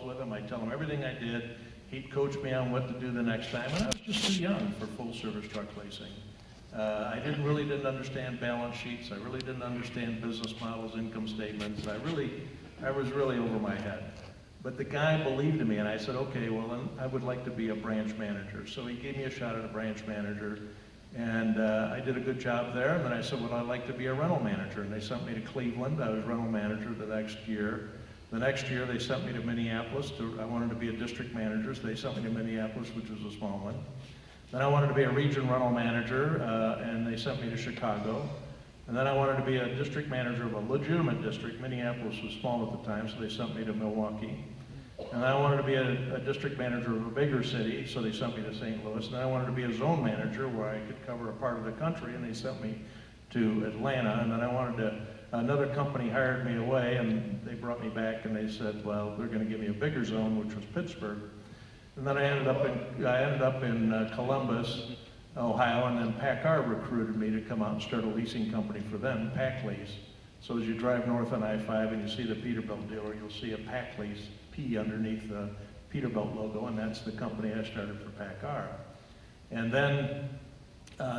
with him. I'd tell him everything I did. He'd coach me on what to do the next time, and I was just too young for full-service truck leasing. I really didn't understand balance sheets. I really didn't understand business models, income statements. I was really over my head. But the guy believed in me, and I said, okay, well, then I would like to be a branch manager. So he gave me a shot at a branch manager, and I did a good job there. And then I said, well, I'd like to be a rental manager. And they sent me to Cleveland. I was rental manager the next year. The next year, they sent me to Minneapolis. I wanted to be a district manager, so they sent me to Minneapolis, which was a small one. Then I wanted to be a region rental manager, and they sent me to Chicago. And then I wanted to be a district manager of a legitimate district. Minneapolis was small at the time, so they sent me to Milwaukee. And then I wanted to be a district manager of a bigger city, so they sent me to St. Louis. And then I wanted to be a zone manager where I could cover a part of the country, and they sent me to Atlanta. And then I wanted to, another company hired me away, and they brought me back, and they said, well, they're going to give me a bigger zone, which was Pittsburgh. And then I ended up in Columbus, Ohio, and then PACCAR recruited me to come out and start a leasing company for them, PacLease. So as you drive north on I-5 and you see the Peterbilt dealer, you'll see a PacLease P underneath the Peterbilt logo, and that's the company I started for PACCAR. And then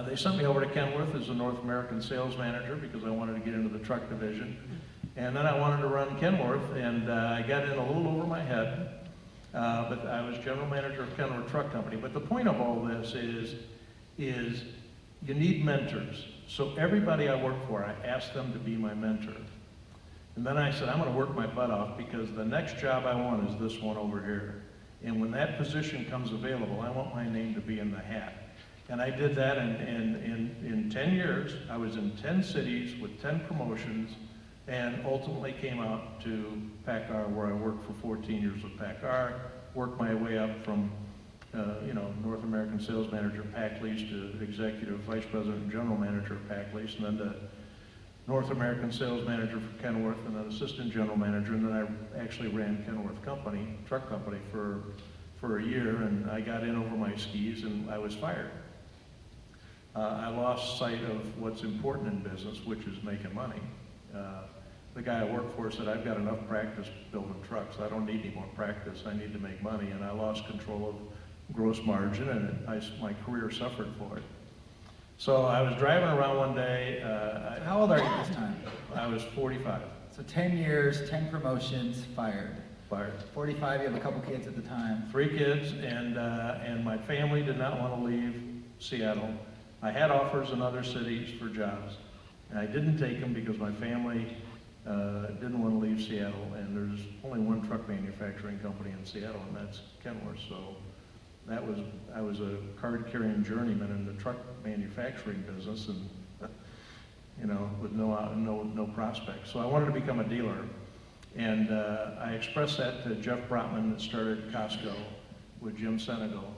they sent me over to Kenworth as a North American sales manager because I wanted to get into the truck division. And then I wanted to run Kenworth, and I got in a little over my head, but I was general manager of Kenworth Truck Company. But the point of all this is you need mentors. So everybody I work for, I asked them to be my mentor. And then I said, I'm going to work my butt off because the next job I want is this one over here. And when that position comes available, I want my name to be in the hat. And I did that in 10 years. I was in 10 cities with 10 promotions, and ultimately came out to PACCAR, where I worked for 14 years with PACCAR, worked my way up from North American sales manager of PacLease to executive vice president and general manager of PacLease, and then to North American sales manager for Kenworth, and then assistant general manager, and then I actually ran Kenworth Company, truck company, for a year, and I got in over my skis, and I was fired. I lost sight of what's important in business, which is making money. The guy I worked for said, I've got enough practice building trucks. I don't need any more practice. I need to make money, and I lost control of gross margin, and my career suffered for it. So I was driving around one day. How old are you this time? I was 45. So 10 years, 10 promotions, fired. Fired. 45, you have a couple kids at the time. 3 kids, and my family did not want to leave Seattle. I had offers in other cities for jobs, and I didn't take them because my family didn't want to leave Seattle, and there's only one truck manufacturing company in Seattle, and that's Kenworth. So I was a card-carrying journeyman in the truck manufacturing business, and with no prospects. So I wanted to become a dealer, and I expressed that to Jeff Brotman that started Costco with Jim Senegal.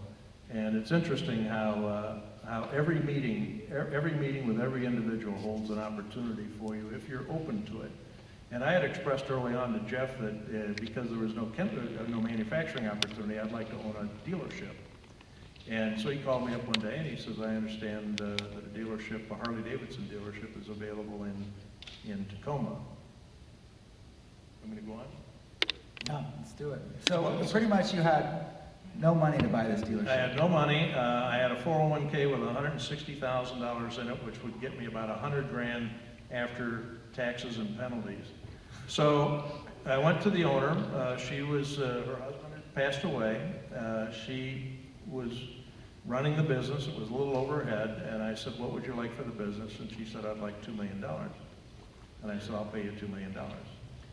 And it's interesting how every meeting with every individual holds an opportunity for you if you're open to it. And I had expressed early on to Jeff that because there was no manufacturing opportunity, I'd like to own a dealership. And so he called me up one day and he says, I understand that a dealership, a Harley Davidson dealership, is available in Tacoma. Want me to go on? No, let's do it. So pretty much you had no money to buy this dealership. I had no money. I had a 401k with $160,000 in it, which would get me about $100,000 after taxes and penalties. So I went to the owner. She was, her husband had passed away. She was running the business. It was a little over her head. And I said, what would you like for the business? And she said, I'd like $2 million. And I said, I'll pay you $2 million.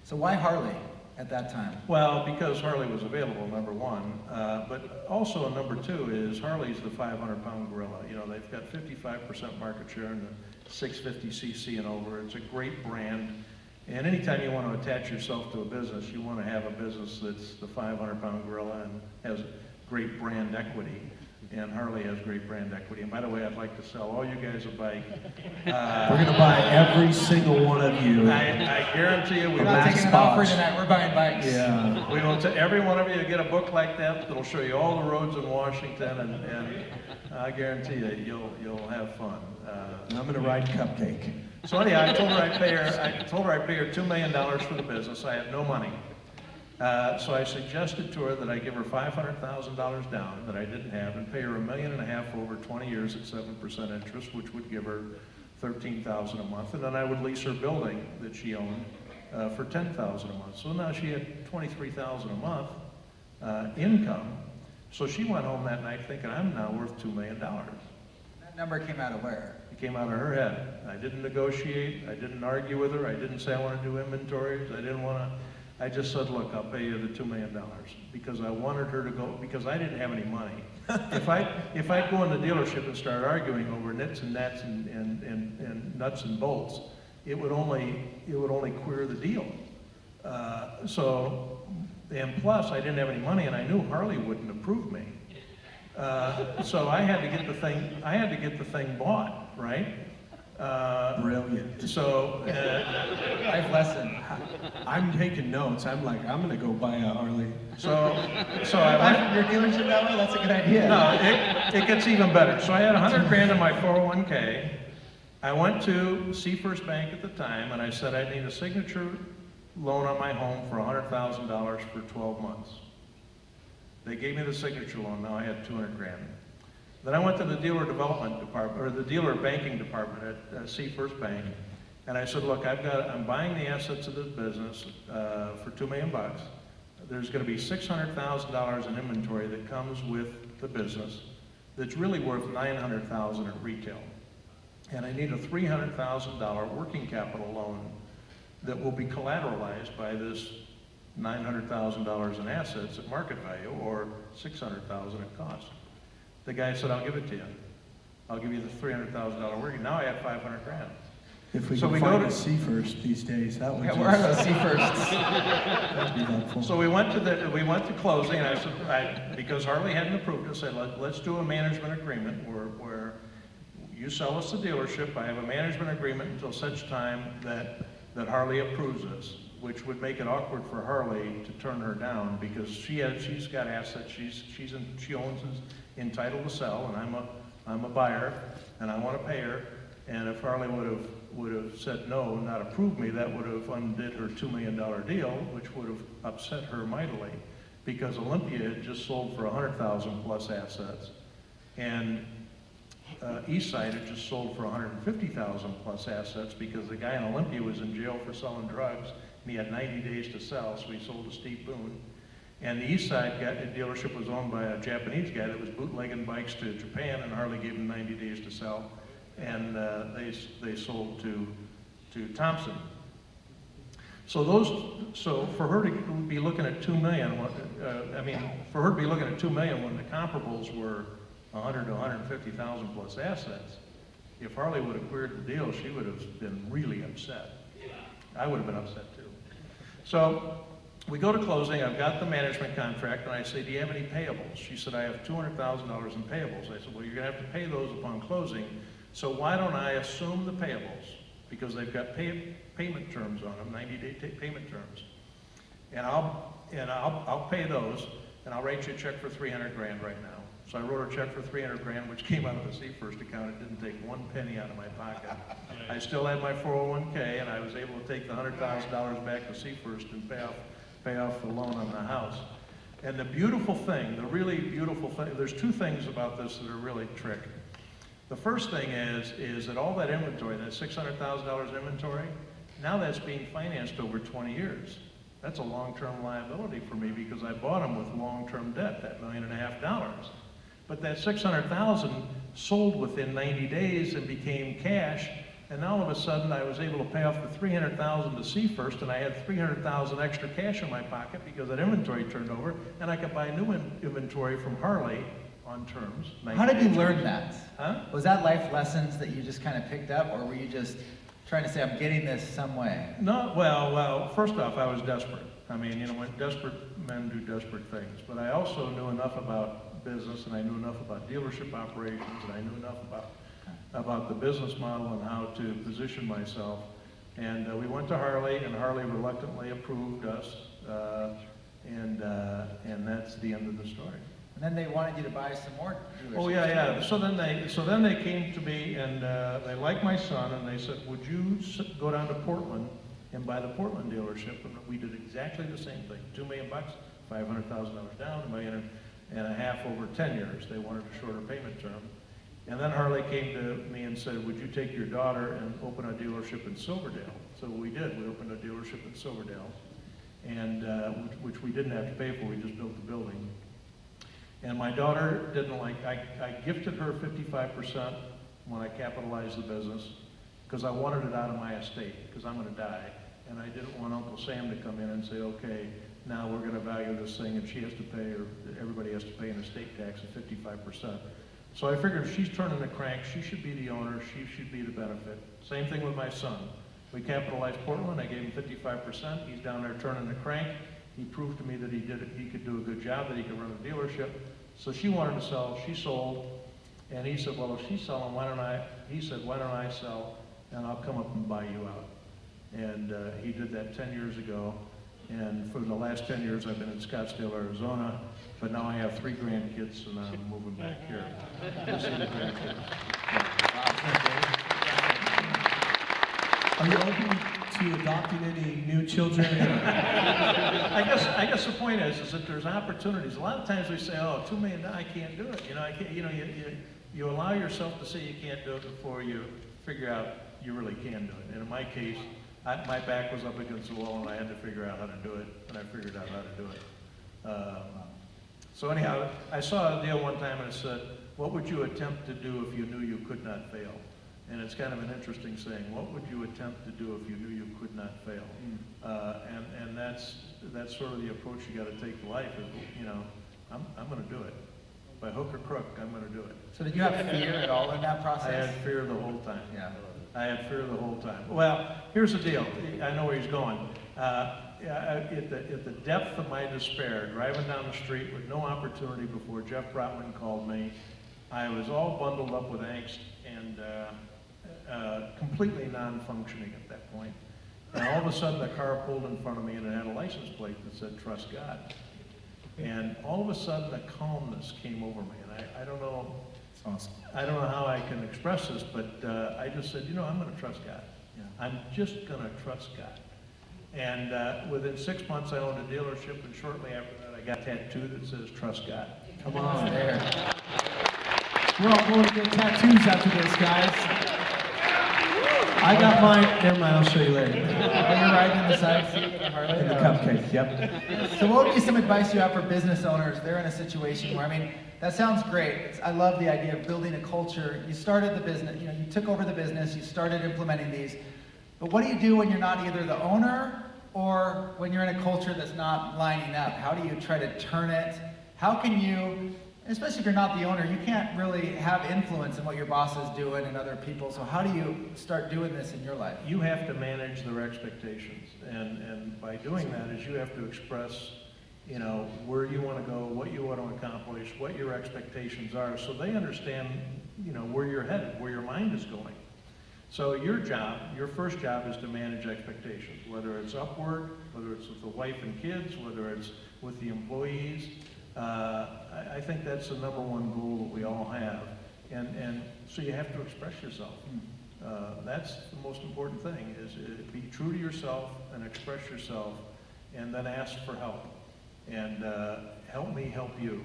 So why Harley at that time? Well, because Harley was available, number one. But also number two is Harley's the 500-pound gorilla. They've got 55% market share in the 650cc and over. It's a great brand. And anytime you want to attach yourself to a business, you want to have a business that's the 500-pound gorilla and has great brand equity. And Harley has great brand equity. And by the way, I'd like to sell all you guys a bike. We're going to buy every single one of you. I guarantee you, we're not taking an offer tonight. We're buying bikes. Yeah, we will every one of you get a book like that that'll show you all the roads in Washington, and I guarantee you, you'll have fun. I'm going to ride Cupcake. So anyhow, I told her I'd pay her $2 million for the business. I had no money. So I suggested to her that I give her $500,000 down that I didn't have and pay her $1.5 million over 20 years at 7% interest, which would give her $13,000 a month, and then I would lease her building that she owned for $10,000 a month. So now she had $23,000 a month income. So she went home that night thinking, I'm now worth $2 million. That number came out of where? It came out of her head. I didn't negotiate. I didn't argue with her. I didn't say I want to do inventories. I didn't want to. I just said, look, I'll pay you the $2 million because I wanted her to go, because I didn't have any money. If I go in the dealership and start arguing over nits and nats and nuts and bolts, it would only queer the deal. And plus, I didn't have any money, and I knew Harley wouldn't approve me. So I had to get the thing bought, right? Brilliant. So, Life lesson. I'm taking notes. I'm like, I'm gonna go buy a Harley. so I Buy went. from your dealership that way? That's a good idea. No, it gets even better. So I had $100,000 in my 401k. I went to Seafirst Bank at the time, and I said I need a signature loan on my home for $100,000 for 12 months. They gave me the signature loan. Now I had $200,000. Then I went to the dealer development department, or the dealer banking department at Seafirst Bank, and I said, look, I'm buying the assets of this business for $2 million. There's going to be $600,000 in inventory that comes with the business that's really worth $900,000 at retail. And I need a $300,000 working capital loan that will be collateralized by this $900,000 in assets at market value, or $600,000 at cost. The guy said, I'll give it to you. I'll give you the $300,000 working. Now I have $500,000. If we So could we find go a to- Seafirst these days, that would Yeah, where are those just, Seafirsts? that'd be helpful. So we went to closing, and I said, because Harley hadn't approved it, I said, let's do a management agreement where you sell us the dealership. I have a management agreement until such time that Harley approves us, which would make it awkward for Harley to turn her down because she's got assets. She owns, is entitled to sell, and I'm a buyer, and I want to pay her. And if Harley would have said no, not approved me, that would have undid her $2 million deal, which would have upset her mightily, because Olympia had just sold for $100,000 plus assets, and Eastside had just sold for $150,000 plus assets because the guy in Olympia was in jail for selling drugs, and he had 90 days to sell, so he sold to Steve Boone. And the Eastside dealership was owned by a Japanese guy that was bootlegging bikes to Japan, and Harley gave him 90 days to sell. And they sold to Thompson. So for her to be looking at $2 million, for her to be looking at $2 million when the comparables were 100 to 150,000 plus assets, if Harley would have cleared the deal, she would have been really upset. I would have been upset too. So we go to closing. I've got the management contract, and I say, do you have any payables? She said, I have $200,000 in payables. I said, well, you're going to have to pay those upon closing. So why don't I assume the payables? Because they've got payment terms on them, 90-day payment terms. And I'll pay those, and I'll write you a check for $300,000 right now. So I wrote her a check for $300,000, which came out of the Seafirst account. It didn't take one penny out of my pocket. I still had my 401k, and I was able to take the $100,000 back to Seafirst and pay off the loan on the house. And the beautiful thing, the really beautiful thing, there's two things about this that are really trick. The first thing is that all that inventory, that $600,000 inventory, now that's being financed over 20 years. That's a long-term liability for me because I bought them with long-term debt, that $1.5 million. But that $600,000 sold within 90 days and became cash, and all of a sudden I was able to pay off the $300,000 to Seafirst, and I had $300,000 extra cash in my pocket because that inventory turned over, and I could buy new inventory from Harley on terms. How did you learn that? Huh? Was that life lessons that you just kind of picked up, or were you just trying to say, I'm getting this some way? No, well, first off, I was desperate. I mean, when desperate men do desperate things. But I also knew enough about business, and I knew enough about dealership operations, and I knew enough about the business model and how to position myself. And we went to Harley, and Harley reluctantly approved us, and that's the end of the story. And then they wanted you to buy some more dealerships. Oh yeah. So then they came to me, and they liked my son, and they said, "Would you go down to Portland and buy the Portland dealership, and we did exactly the same thing. $2 million, $500,000 down, $1.5 million over 10 years. They wanted a shorter payment term. And then Harley came to me and said, would you take your daughter and open a dealership in Silverdale? So we did. We opened a dealership in Silverdale, and which we didn't have to pay for. We just built the building. And my daughter didn't like, I gifted her 55% when I capitalized the business because I wanted it out of my estate because I'm going to die. And I didn't want Uncle Sam to come in and say, okay, now we're going to value this thing and she has to pay, or everybody has to pay an estate tax of 55%. So I figured if she's turning the crank, she should be the owner, she should be the benefit. Same thing with my son. We capitalized Portland, I gave him 55%, he's down there turning the crank. He proved to me that he could do a good job, that he could run a dealership. So she wanted to sell, she sold, and he said, well, if she's selling, he said, why don't I sell, and I'll come up and buy you out. And he did that 10 years ago, and for the last 10 years I've been in Scottsdale, Arizona, but now I have 3 grandkids, so now I'm moving back here to see the grandkids. Are you open to adopting any new children? I guess the point is that there's opportunities. A lot of times we say, oh, $2 million, I can't do it. You allow yourself to say you can't do it before you figure out you really can do it. And in my case, my back was up against the wall and I had to figure out how to do it, and I figured out how to do it. So anyhow, I saw a deal one time and it said, what would you attempt to do if you knew you could not fail? And it's kind of an interesting saying, what would you attempt to do if you knew you could not fail? And that's sort of the approach you got to take to life is, I'm going to do it. By hook or crook, I'm going to do it. So did you have fear at all in that process? I had fear the whole time. Yeah. I had fear the whole time. Well, here's the deal. I know where he's going. At the depth of my despair, driving down the street with no opportunity before Jeff Brotman called me, I was all bundled up with angst and completely non-functioning at that point. And all of a sudden, a car pulled in front of me and it had a license plate that said, "Trust God." And all of a sudden, a calmness came over me. And I don't know. Awesome. I don't know how I can express this, but I just said, I'm going to trust God. Yeah. I'm just going to trust God. And within 6 months, I owned a dealership, and shortly after that, I got a tattoo that says, "Trust God." Come on. There. We're all going to get tattoos after this, guys. I got mine. Never mind, I'll show you later. Are you riding in the side seat with a Harley? In the cupcake, yep. So what would be some advice you have for business owners? They're in a situation where, that sounds great. I love the idea of building a culture. You started the business, you took over the business, you started implementing these. But what do you do when you're not either the owner or when you're in a culture that's not lining up? How do you try to turn it? How can you, especially if you're not the owner, you can't really have influence in what your boss is doing and other people. So how do you start doing this in your life? You have to manage their expectations. And by doing that is you have to express, where you want to go, what you want to accomplish, what your expectations are, so they understand, where you're headed, where your mind is going. So your first job is to manage expectations, whether it's upward, whether it's with the wife and kids, whether it's with the employees. I think that's the number one goal that we all have. And so you have to express yourself. That's the most important thing, is be true to yourself and express yourself, and then ask for help. And help me help you.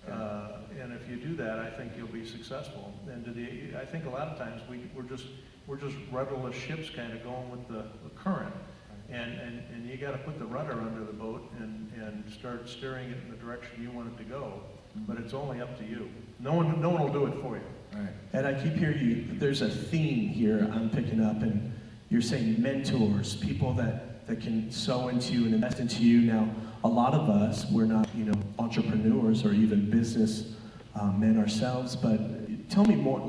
And if you do that, I think you'll be successful. And I think a lot of times we're just rudderless ships kind of going with the current. And you got to put the rudder under the boat and start steering it in the direction you want it to go. But it's only up to you. No one will do it for you. Right. And I keep hearing you, there's a theme here I'm picking up, and you're saying mentors, people that can sow into you and invest into you. Now, a lot of us, we're not, entrepreneurs or even business men ourselves, but tell me more,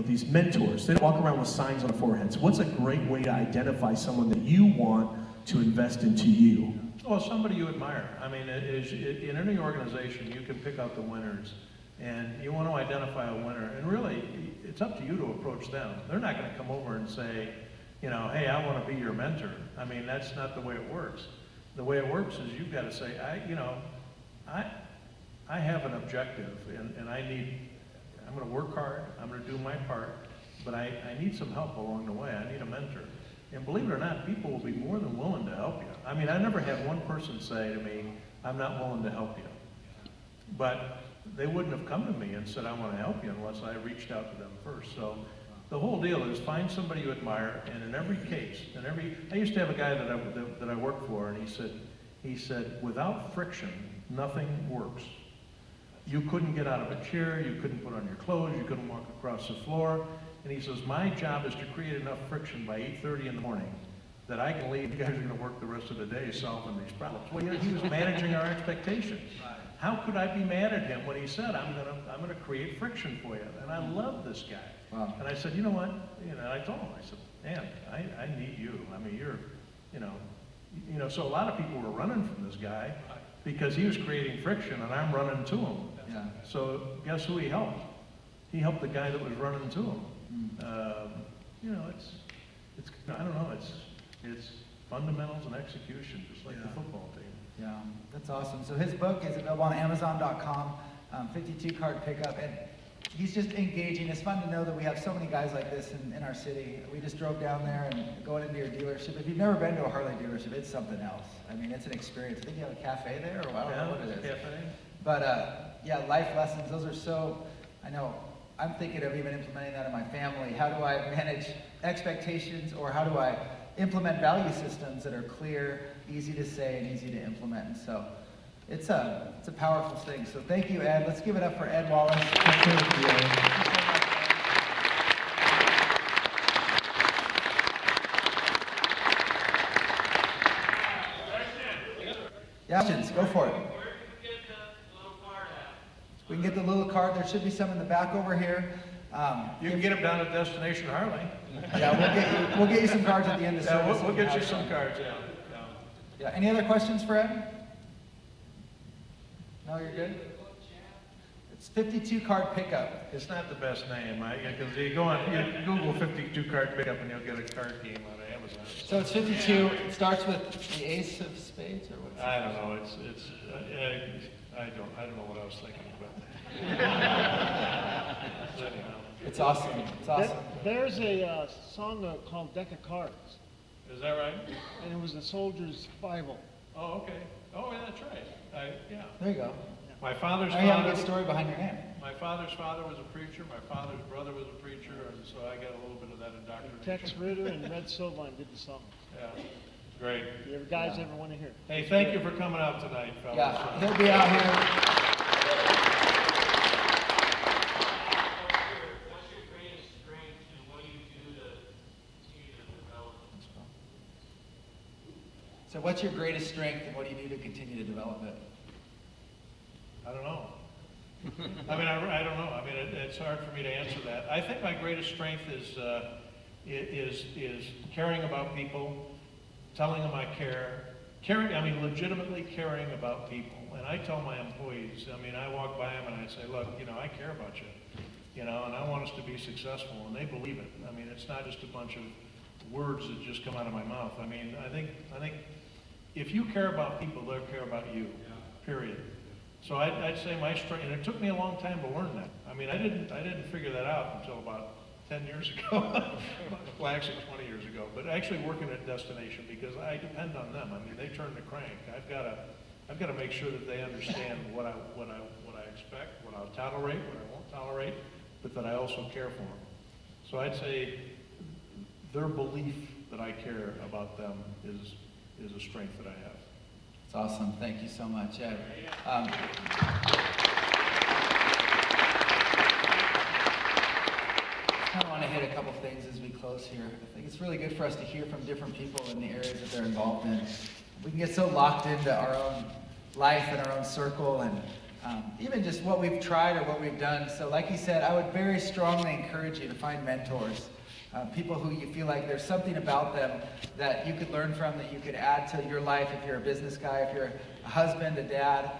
these mentors, they don't walk around with signs on their foreheads. What's a great way to identify someone that you want to invest into you? Well, somebody you admire. In any organization, you can pick out the winners, and you want to identify a winner. And really, it's up to you to approach them. They're not going to come over and say, hey, I want to be your mentor. That's not the way it works. The way it works is you've got to say, I have an objective, and I'm going to work hard, I'm going to do my part, but I need some help along the way. I need a mentor. And believe it or not, people will be more than willing to help you. I mean, I never had one person say to me, I'm not willing to help you. But they wouldn't have come to me and said, I want to help you unless I reached out to them first. So the whole deal is find somebody you admire, and in every case, I used to have a guy that I worked for, and he said, without friction, nothing works. You couldn't get out of a chair, you couldn't put on your clothes, you couldn't walk across the floor. And he says, my job is to create enough friction by 8:30 in the morning that I can leave. You guys are going to work the rest of the day solving these problems. Well, he was managing our expectations. How could I be mad at him when he said, I'm gonna create friction for you? And I love this guy. Wow. And I said, you know what? I told him, I said, man, I need you. I mean, so a lot of people were running from this guy because he was creating friction and I'm running to him. Yeah. So guess who he helped? He helped the guy that was running to him. It's I don't know, it's fundamentals and execution, just like the football team. Yeah, that's awesome. So his book is available on Amazon.com, 52 card pickup, and he's just engaging. It's fun to know that we have so many guys like this in our city. We just drove down there and going into your dealership. If you've never been to a Harley dealership, it's something else. I mean, it's an experience. I think you have a cafe there, or I don't know what it is. Cafe. But yeah, life lessons, those are so, I know, I'm thinking of even implementing that in my family. How do I manage expectations, or how do I implement value systems that are clear, easy to say, and easy to implement? And so it's a powerful thing. So thank you, Ed. Let's give it up for Ed Wallace. Yeah, questions, go for it. We can get the little card. There should be some in the back over here. You can get them down at Destination Harley. Yeah, we'll get you some cards at the end of the Yeah, service. we'll get you some cards, yeah. Yeah. Any other questions for Ed? No, you're good? It's 52 card pickup. It's not the best name, because you go on, you Google 52 card pickup and you'll get a card game on Amazon. So it's 52. It starts with the ace of spades, or what's I don't know, I don't know what I was thinking about. Anyhow. It's awesome. It's awesome. There's a song called Deck of Cards, Is that right? and it was a soldier's Bible. Oh, okay. Oh, yeah, that's right. Yeah. There you go. My father's Now you have a father. good story behind your name. My father's father was a preacher. My father's brother was a preacher, and so I got a little bit of that indoctrination. Tex Ritter and Red Silvine did the song. Yeah, great. Do you guys ever want to hear it? Hey, thank you for coming out tonight, fellas. Yeah, he'll be out here. What's your greatest strength, and what do you do to continue to develop it? So what's your greatest strength, and what do you do to continue to develop it? I don't know. I don't know. It's hard for me to answer that. I think my greatest strength is caring about people, telling them I care, legitimately caring about people. And I tell my employees, I walk by them and I say, look, I care about you, and I want us to be successful, and they believe it. It's not just a bunch of words that just come out of my mouth. I think if you care about people, they'll care about you, period. So I'd say my strength, and it took me a long time to learn that. I didn't figure that out until about 10 years ago. Well, actually 20 years ago, but actually working at Destination, because I depend on them. They turn the crank. I've got to make sure that they understand what I expect, what I'll tolerate, what I won't tolerate, but that I also care for them. So I'd say their belief that I care about them is a strength that I have. It's awesome. Thank you so much, Ed. I kind of want to hit a couple things as we close here. I think it's really good for us to hear from different people in the areas that they're involved in. We can get so locked into our own life and our own circle, and even just what we've tried or what we've done. So like he said, I would very strongly encourage you to find mentors. People who you feel like there's something about them that you could learn from, that you could add to your life if you're a business guy, if you're a husband, a dad.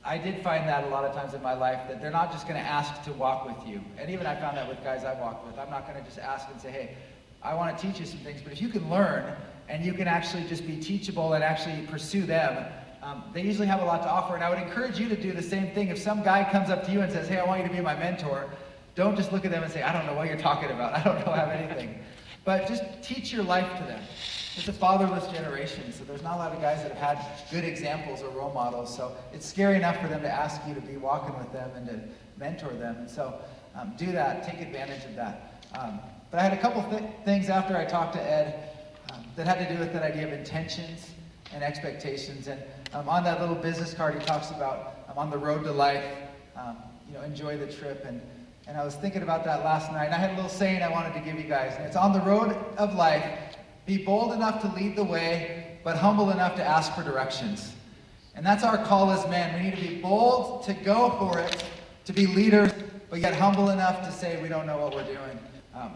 I did find that a lot of times in my life, that they're not just going to ask to walk with you. And even I found that with guys I walked with. I'm not going to just ask and say, hey, I want to teach you some things. But if you can learn and you can actually just be teachable and actually pursue them, they usually have a lot to offer. And I would encourage you to do the same thing. If some guy comes up to you and says, hey, I want you to be my mentor, don't just look at them and say, I don't know what you're talking about. I don't know have anything. But just teach your life to them. It's a fatherless generation, so there's not a lot of guys that have had good examples or role models. So it's scary enough for them to ask you to be walking with them and to mentor them. And so do that. Take advantage of that. But I had a couple things after I talked to Ed that had to do with that idea of intentions and expectations. And on that little business card, he talks about on the road to life, enjoy the trip. And I was thinking about that last night. And I had a little saying I wanted to give you guys. And it's on the road of life, be bold enough to lead the way, but humble enough to ask for directions. And that's our call as men. We need to be bold to go for it, to be leaders, but yet humble enough to say we don't know what we're doing.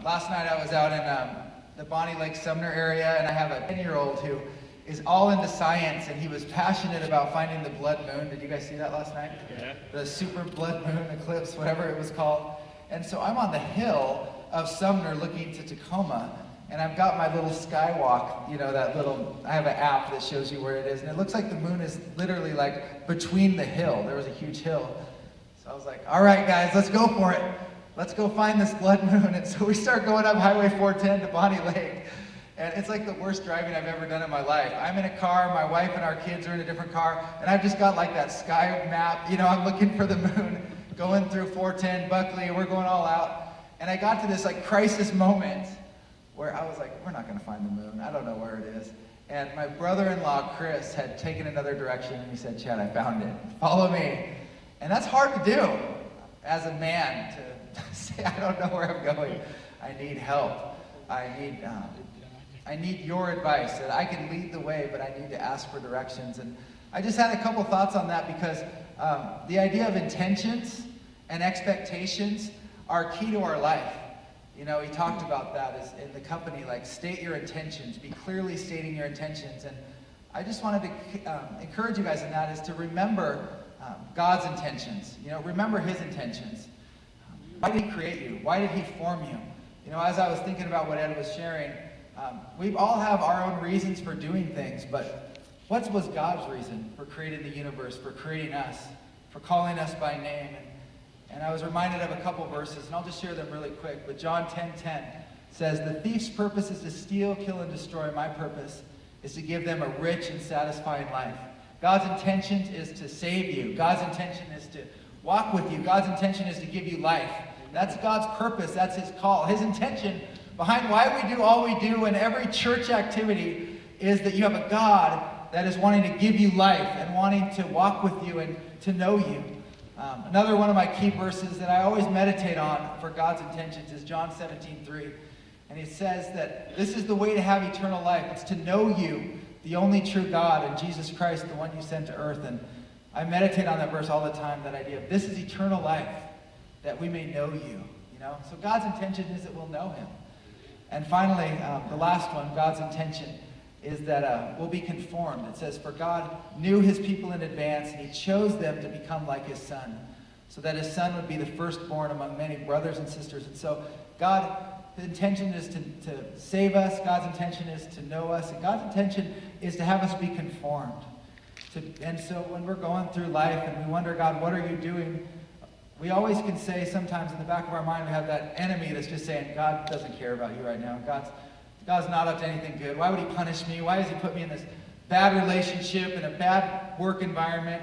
Last night I was out in the Bonnie Lake Sumner area, and I have a 10-year-old who is all into science, and he was passionate about finding the blood moon. Did you guys see that last night? Yeah. The super blood moon eclipse, whatever it was called. And so I'm on the hill of Sumner looking to Tacoma, and I've got my little skywalk, I have an app that shows you where it is, and it looks like the moon is literally like between the hill. There was a huge hill. So I was like, all right, guys, let's go for it. Let's go find this blood moon. And so we start going up Highway 410 to Bonnie Lake. And it's like the worst driving I've ever done in my life. I'm in a car, my wife and our kids are in a different car, and I've just got like that sky map. I'm looking for the moon, going through 410, Buckley, we're going all out. And I got to this like crisis moment where I was like, we're not gonna find the moon. I don't know where it is. And my brother-in-law, Chris, had taken another direction, and he said, Chad, I found it. Follow me. And that's hard to do as a man, to say, I don't know where I'm going. I need help. I need your advice. That I can lead the way, but I need to ask for directions. And I just had a couple thoughts on that because the idea of intentions and expectations are key to our life. He talked about that as in the company, like state your intentions, be clearly stating your intentions. And I just wanted to encourage you guys in that is to remember God's intentions. Remember his intentions. Why did he create you? Why did he form you? As I was thinking about what Ed was sharing, we all have our own reasons for doing things, but what was God's reason for creating the universe, for creating us, for calling us by name? And I was reminded of a couple verses, and I'll just share them really quick. But John 10:10 says, the thief's purpose is to steal, kill, and destroy. My purpose is to give them a rich and satisfying life. God's intention is to save you. God's intention is to walk with you. God's intention is to give you life. That's God's purpose. That's his call. His intention behind why we do all we do in every church activity is that you have a God that is wanting to give you life and wanting to walk with you and to know you. Another one of my key verses that I always meditate on for God's intentions is John 17:3. And he says that this is the way to have eternal life. It's to know you, the only true God, and Jesus Christ, the one you sent to earth. And I meditate on that verse all the time, that idea of this is eternal life, that we may know you. So God's intention is that we'll know him. And finally, the last one, God's intention is that we'll be conformed. It says, for God knew his people in advance, and he chose them to become like his son, so that his son would be the firstborn among many brothers and sisters. And so God's intention is to save us. God's intention is to know us. And God's intention is to have us be conformed. And so when we're going through life and we wonder, God, what are you doing? We always can say sometimes in the back of our mind, we have that enemy that's just saying, God doesn't care about you right now. God's not up to anything good. Why would he punish me? Why does he put me in this bad relationship, in a bad work environment?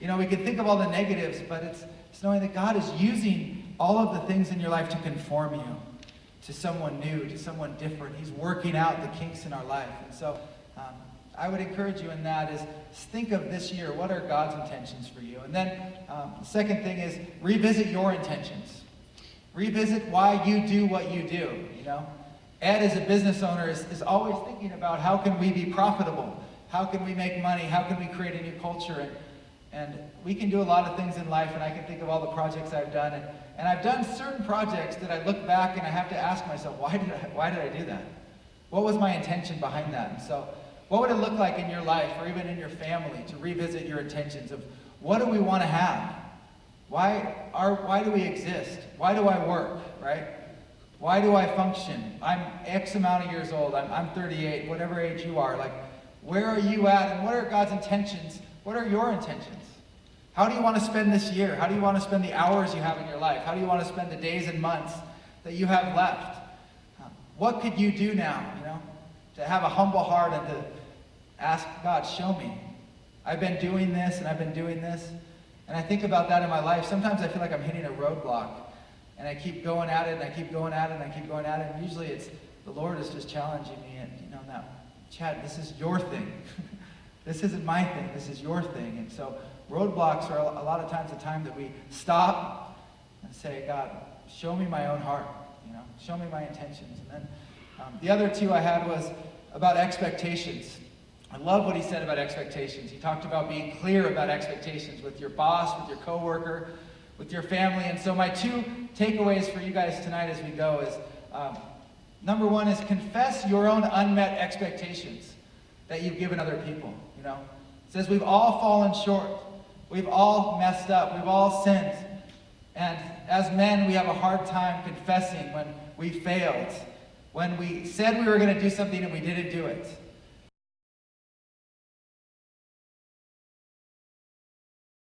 We can think of all the negatives, but it's knowing that God is using all of the things in your life to conform you to someone new, to someone different. He's working out the kinks in our life. And so I would encourage you in that is think of this year, what are God's intentions for you? And then the second thing is revisit your intentions. Revisit why you do what you do, Ed, as a business owner, is always thinking about how can we be profitable? How can we make money? How can we create a new culture? And we can do a lot of things in life, and I can think of all the projects I've done. And I've done certain projects that I look back and I have to ask myself, why did I do that? What was my intention behind that? And so what would it look like in your life or even in your family to revisit your intentions of what do we want to have? Why do we exist? Why do I work, right? Why do I function? I'm X amount of years old. I'm 38, whatever age you are. Like, where are you at? And what are God's intentions? What are your intentions? How do you want to spend this year? How do you want to spend the hours you have in your life? How do you want to spend the days and months that you have left? what could you do now, to have a humble heart and to ask God, show me. I've been doing this and I've been doing this. And I think about that in my life. Sometimes I feel like I'm hitting a roadblock. And I keep going at it and I keep going at it and I keep going at it. And usually it's the Lord is just challenging me. And, now, Chad, this is your thing. This isn't my thing. This is your thing. And so roadblocks are a lot of times the time that we stop and say, God, show me my own heart. Show me my intentions. And then the other two I had was about expectations. I love what he said about expectations. He talked about being clear about expectations with your boss, with your coworker, with your family. And so my two takeaways for you guys tonight as we go is, number one is confess your own unmet expectations that you've given other people. It says we've all fallen short. We've all messed up. We've all sinned. And as men, we have a hard time confessing when we failed, when we said we were going to do something and we didn't do it.